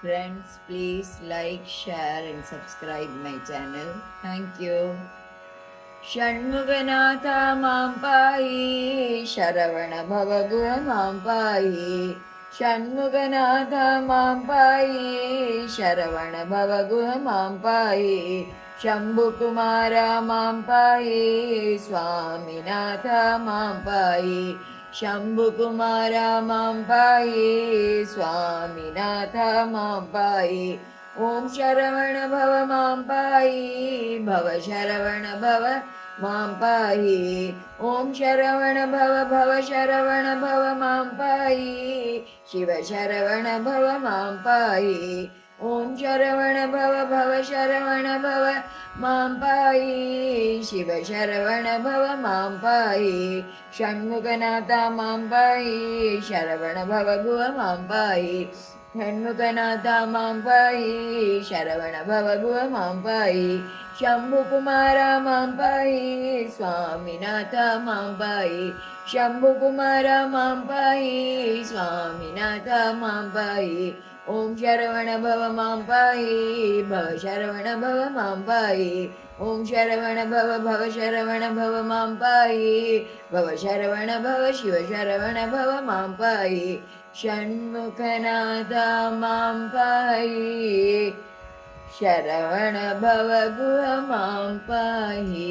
Friends, please like, share, and subscribe my channel. Thank you. Shanmukhanath मां पाहि शरवण भवगुह मां पाहि षण्मुखनाथ मां पाहि शरवण भवगुह मां पाहि शम्भुकुमार मां पाहि स्वामिनाथ मां पाहि शम्भुकुमार मां पाहि स्वामिनाथ मां पाहि ॐ शरवण भव मां पाहि भव शरवण भव मां पाहि ॐ शरवण भव शरवण भव मां पाहि शिव शरवण भव मां पाहि ॐ शरवण भव शरवण भव मां पाहि शिव शरवण भव मां पाहि षण्मुखनाथ मां पाहि शरवण भव गुह मां पाहि षण्मुखनाथ मां पाहि शरवण भव गुह मां पाहि शम्भुकुमार मां पाहि स्वामिनाथ मां पाहि शम्भुकुमार मां पाहि स्वामिनाथ मां पाहि ॐ शरवण भव मां पाहि भव शरवण भव मां पाहि ॐ शरवण भव शरवण भव मां पाहि भव शरवण भव शिव शरवण भव मां पाहि षण्मुखनाथ मां पाहि शरवण भव गुह मां पाहि।